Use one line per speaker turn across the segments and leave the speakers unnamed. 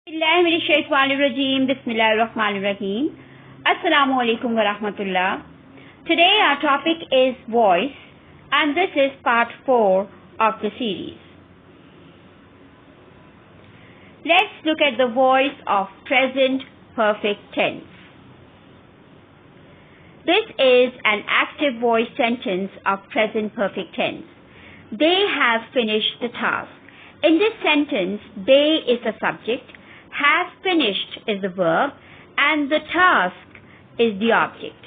Bismillahirrahmanirrahim. Bismillahirrahmanirrahim. Assalamu alaikum wa rahmatullah. Today our topic is voice, and this is part 4 of the series. Let's look at the voice of present perfect tense. This is an active voice sentence of present perfect tense. They have finished the task. In this sentence, they is the subject, have finished is the verb, and the task is the object.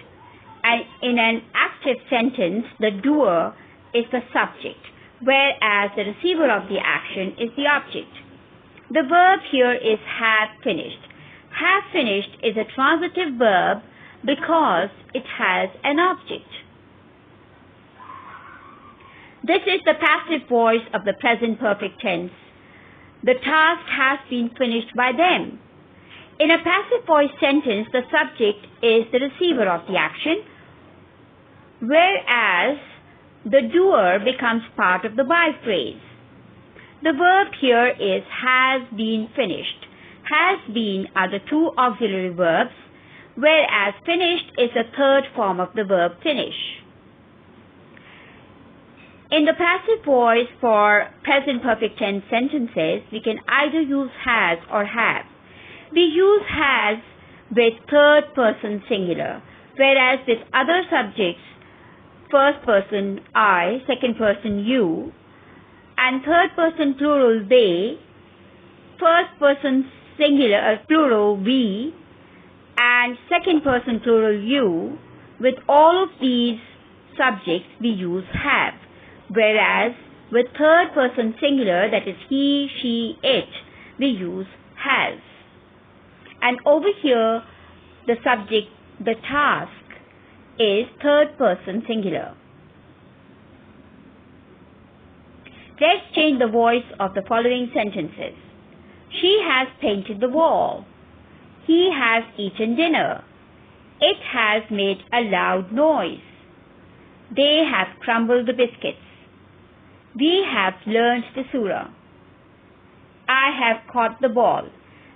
And in an active sentence, the doer is the subject, whereas the receiver of the action is the object. The verb here is have finished. Have finished is a transitive verb because it has an object. This is the passive voice of the present perfect tense. The task has been finished by them. In a passive voice sentence, the subject is the receiver of the action, whereas the doer becomes part of the by phrase. The verb here is has been finished. Has been are the two auxiliary verbs, whereas finished is the third form of the verb finish. In the passive voice for present perfect tense sentences, we can either use has or have. We use has with third person singular, whereas with other subjects, first person I, second person you, and third person plural they, first person singular plural we, and second person plural you. With all of these subjects, we use have. Whereas with third person singular, that is he, she, it, we use has. And over here, the subject, the task, is third person singular. Let's change the voice of the following sentences. She has painted the wall. He has eaten dinner. It has made a loud noise. They have crumbled the biscuits. We have learned the surah. I have caught the ball.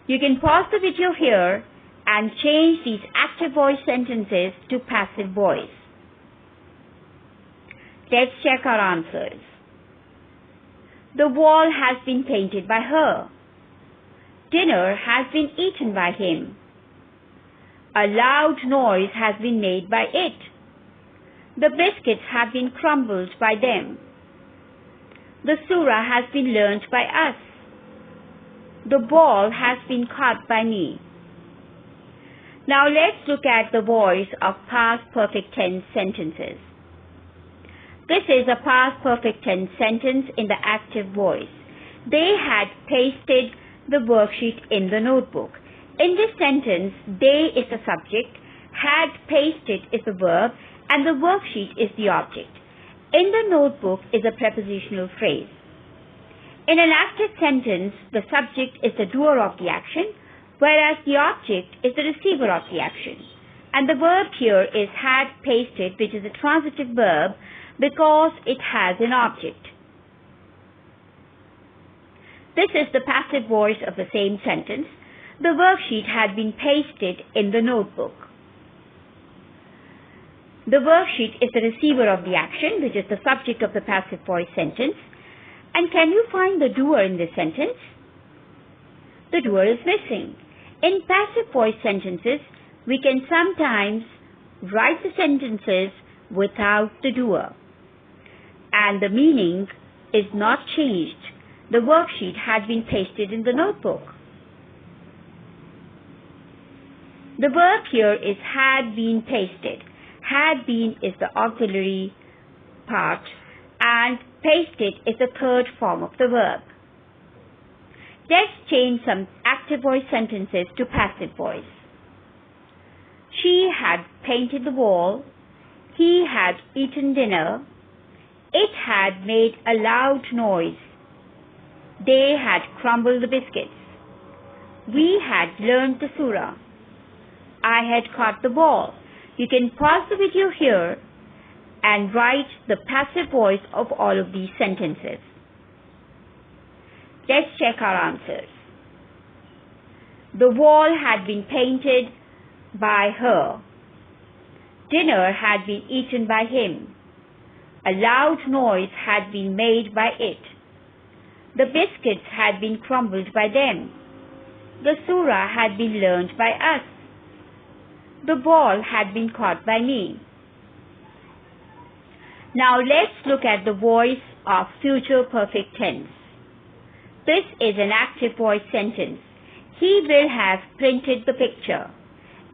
You can pause the video here and change these active voice sentences to passive voice. Let's check our answers. The wall has been painted by her. Dinner has been eaten by him. A loud noise has been made by it. The biscuits have been crumbled by them. The surah has been learnt by us. The ball has been caught by me. Now let's look at the voice of past perfect tense sentences. This is a past perfect tense sentence in the active voice. They had pasted the worksheet in the notebook. In this sentence, they is the subject, had pasted is the verb, and the worksheet is the object. In the notebook is a prepositional phrase. In an active sentence, the subject is the doer of the action, whereas the object is the receiver of the action. And the verb here is had pasted, which is a transitive verb because it has an object. This is the passive voice of the same sentence. The worksheet had been pasted in the notebook. The worksheet is the receiver of the action, which is the subject of the passive voice sentence. And can you find the doer in this sentence? The doer is missing. In passive voice sentences, we can sometimes write the sentences without the doer, and the meaning is not changed. The worksheet had been pasted in the notebook. The verb here is had been pasted. Had been is the auxiliary part, and pasted is the third form of the verb. Let's change some active voice sentences to passive voice. She had painted the wall. He had eaten dinner. It had made a loud noise. They had crumbled the biscuits. We had learned the surah. I had caught the ball. You can pause the video here and write the passive voice of all of these sentences. Let's check our answers. The wall had been painted by her. Dinner had been eaten by him. A loud noise had been made by it. The biscuits had been crumbled by them. The surah had been learned by us. The ball had been caught by me. Now let's look at the voice of future perfect tense. This is an active voice sentence. He will have printed the picture.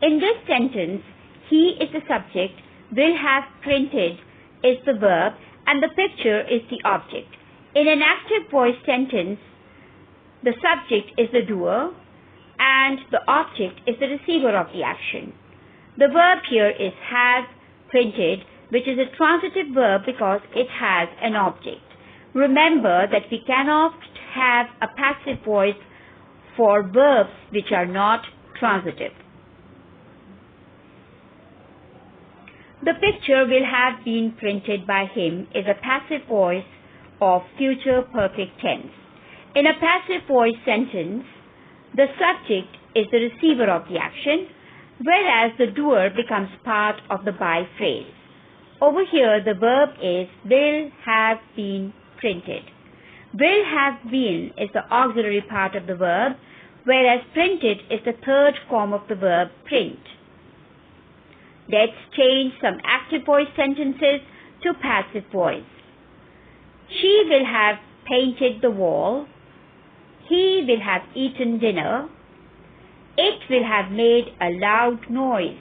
In this sentence, he is the subject, will have printed is the verb, and the picture is the object. In an active voice sentence, the subject is the doer and the object is the receiver of the action. The verb here is have printed, which is a transitive verb because it has an object. Remember that we cannot have a passive voice for verbs which are not transitive. The picture will have been printed by him is a passive voice of future perfect tense. In a passive voice sentence, the subject is the receiver of the action, whereas the doer becomes part of the by phrase. Over here, the verb is will have been printed. Will have been is the auxiliary part of the verb, whereas printed is the third form of the verb print. Let's change some active voice sentences to passive voice. She will have painted the wall. He will have eaten dinner. It will have made a loud noise.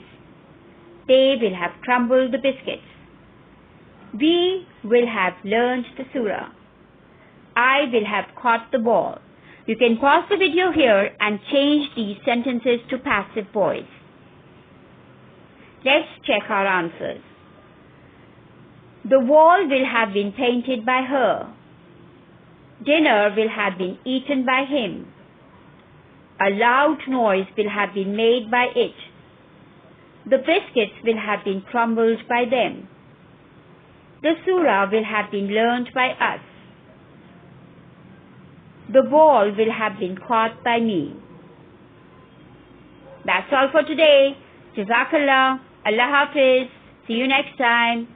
They will have crumbled the biscuits. We will have learned the surah. I will have caught the ball. You can pause the video here and change these sentences to passive voice. Let's check our answers. The wall will have been painted by her. Dinner will have been eaten by him. A loud noise will have been made by it. The biscuits will have been crumbled by them. The surah will have been learned by us. The ball will have been caught by me. That's all for today. Jazakallah. Allah Hafiz. See you next time.